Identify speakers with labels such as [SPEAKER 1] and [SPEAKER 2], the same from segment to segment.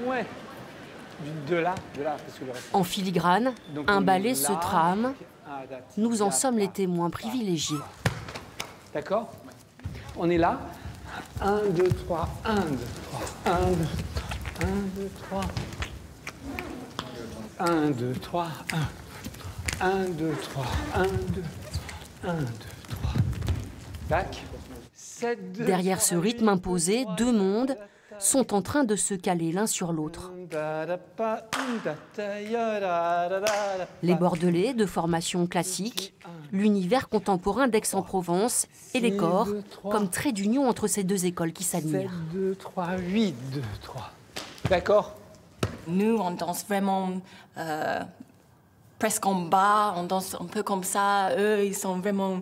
[SPEAKER 1] Ouais. De là, parce que le reste...
[SPEAKER 2] En filigrane,
[SPEAKER 1] Donc,
[SPEAKER 2] un
[SPEAKER 1] on
[SPEAKER 2] ballet
[SPEAKER 1] est
[SPEAKER 2] se
[SPEAKER 1] là.
[SPEAKER 2] trame.
[SPEAKER 1] Ah, d'accord.
[SPEAKER 2] Nous en sommes les
[SPEAKER 1] Là.
[SPEAKER 2] témoins privilégiés.
[SPEAKER 1] D'accord? On est là. 1, 2, 3, 1, 2, 3, 1, 2, 1, 2, 3. 1, 2, 3, 1. 1, 2, 3, 1, 2, 1, 2, 3. Tac. 7, 2,
[SPEAKER 2] Derrière
[SPEAKER 1] 3,
[SPEAKER 2] ce rythme
[SPEAKER 1] 8,
[SPEAKER 2] imposé,
[SPEAKER 1] 3,
[SPEAKER 2] deux mondes sont en train de se caler l'un sur l'autre. Les Bordelais, de formation classique, l'univers contemporain d'Aix-en-Provence et les corps, comme trait d'union entre ces deux écoles qui
[SPEAKER 1] 7,
[SPEAKER 2] s'admirent.
[SPEAKER 1] 2, 3, 8, 2, 3. D'accord?
[SPEAKER 3] Nous, on danse vraiment presque en bas, on danse un peu comme ça. Eux, ils sont vraiment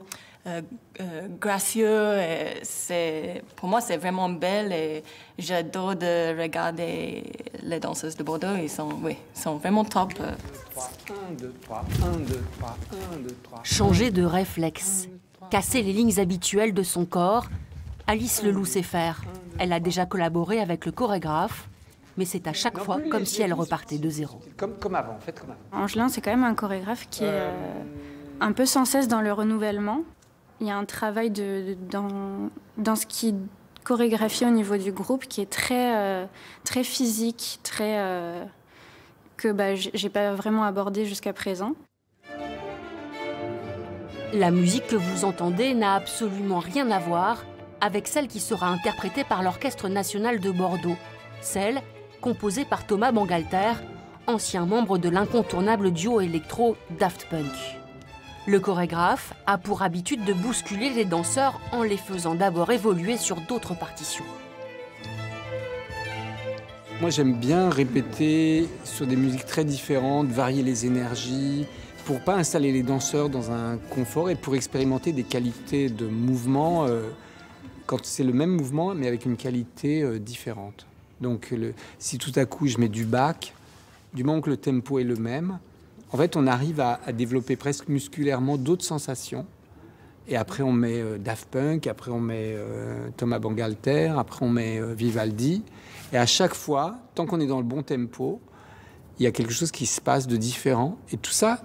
[SPEAKER 3] gracieux. Et pour moi, c'est vraiment belle et j'adore de regarder les danseuses de Bordeaux. Ils sont vraiment top.
[SPEAKER 1] 1, 2, 3, 1, 2, 3, 1, 2, 3.
[SPEAKER 2] Changer de réflexe, casser les lignes habituelles de son corps, Alice Leloup sait faire. Elle a déjà collaboré avec le chorégraphe, mais c'est à chaque fois comme si elle repartait de zéro.
[SPEAKER 1] Comme avant, faites comme avant.
[SPEAKER 4] Angelin, c'est quand même un chorégraphe qui est un peu sans cesse dans le renouvellement. Il y a un travail dans ce qui chorégraphie au niveau du groupe qui est très physique, que j'ai pas vraiment abordé jusqu'à présent.
[SPEAKER 2] La musique que vous entendez n'a absolument rien à voir avec celle qui sera interprétée par l'Orchestre national de Bordeaux, celle composée par Thomas Bangalter, ancien membre de l'incontournable duo électro Daft Punk. Le chorégraphe a pour habitude de bousculer les danseurs en les faisant d'abord évoluer sur d'autres partitions.
[SPEAKER 1] Moi, j'aime bien répéter sur des musiques très différentes, varier les énergies, pour pas installer les danseurs dans un confort et pour expérimenter des qualités de mouvement quand c'est le même mouvement, mais avec une qualité différente. Donc, si tout à coup je mets du back, du moment que le tempo est le même, en fait, on arrive à développer presque musculairement d'autres sensations. Et après, on met Daft Punk, après, on met Thomas Bangalter, après, on met Vivaldi. Et à chaque fois, tant qu'on est dans le bon tempo, il y a quelque chose qui se passe de différent. Et tout ça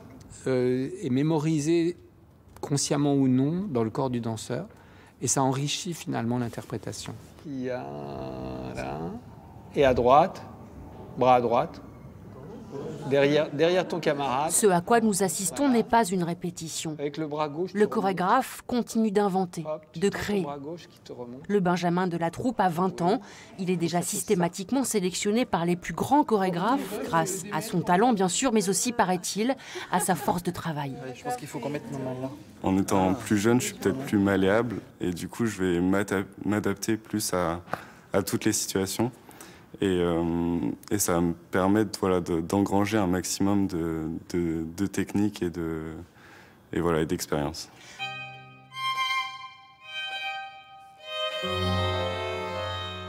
[SPEAKER 1] est mémorisé consciemment ou non dans le corps du danseur. Et ça enrichit finalement l'interprétation. Il y a là, et à droite, bras à droite. Derrière ton camarade.
[SPEAKER 2] Ce à quoi nous assistons n'est pas une répétition.
[SPEAKER 1] Avec le bras gauche.
[SPEAKER 2] Le chorégraphe continue d'inventer, de créer. Le Benjamin de la troupe a 20 ans. Il est déjà systématiquement sélectionné par les plus grands chorégraphes, grâce à son talent bien sûr, mais aussi, paraît-il, à sa force de travail.
[SPEAKER 5] Je pense qu'il faut qu'on mette nos mains là.
[SPEAKER 6] En étant plus jeune, je suis peut-être plus malléable et du coup, je vais m'adapter plus à toutes les situations. Et ça va me permettre d'engranger un maximum de techniques et d'expérience.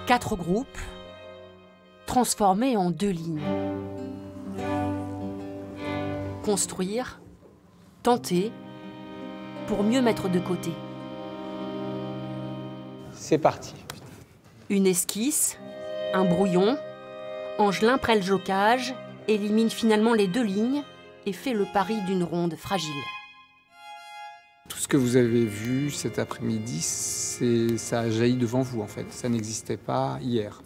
[SPEAKER 2] Quatre groupes transformés en 2 lignes. Construire, tenter, pour mieux mettre de côté.
[SPEAKER 1] C'est parti.
[SPEAKER 2] Une esquisse, un brouillon, Angelin prête le jocage, élimine finalement les 2 lignes et fait le pari d'une ronde fragile.
[SPEAKER 1] Tout ce que vous avez vu cet après-midi, ça a jailli devant vous en fait. Ça n'existait pas hier.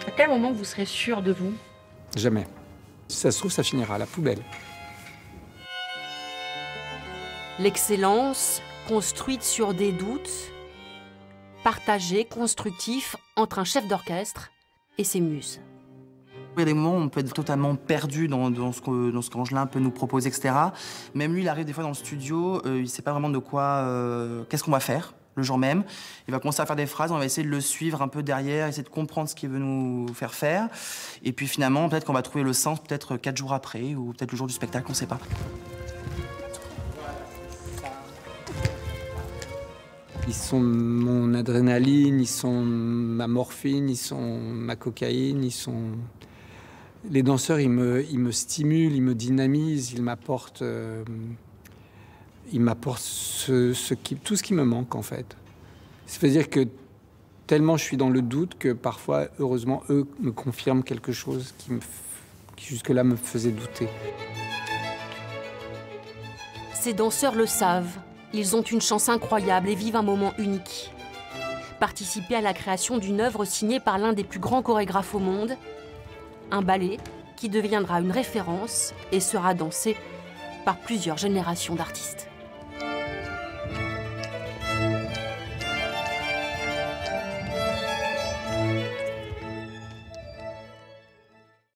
[SPEAKER 7] À quel moment vous serez sûr de vous?
[SPEAKER 1] Jamais. Si ça se trouve, ça finira à la poubelle.
[SPEAKER 2] L'excellence, construite sur des doutes, partagée, constructif entre un chef d'orchestre et ses muses.
[SPEAKER 5] Il y a des moments où on peut être totalement perdu dans ce qu'Angelin peut nous proposer, etc. Même lui, il arrive des fois dans le studio, il ne sait pas vraiment de quoi, qu'est-ce qu'on va faire le jour même. Il va commencer à faire des phrases, on va essayer de le suivre un peu derrière, essayer de comprendre ce qu'il veut nous faire faire. Et puis finalement, peut-être qu'on va trouver le sens peut-être 4 jours après, ou peut-être le jour du spectacle, on ne sait pas.
[SPEAKER 1] Ils sont mon adrénaline, ils sont ma morphine, ils sont ma cocaïne, ils sont... Les danseurs, ils me stimulent, ils me dynamisent, ils m'apportent il m'apporte tout ce qui me manque en fait. C'est-à-dire que tellement je suis dans le doute que parfois, heureusement, eux me confirment quelque chose qui jusque-là me faisait douter.
[SPEAKER 2] Ces danseurs le savent. Ils ont une chance incroyable et vivent un moment unique. Participer à la création d'une œuvre signée par l'un des plus grands chorégraphes au monde, un ballet qui deviendra une référence et sera dansé par plusieurs générations d'artistes.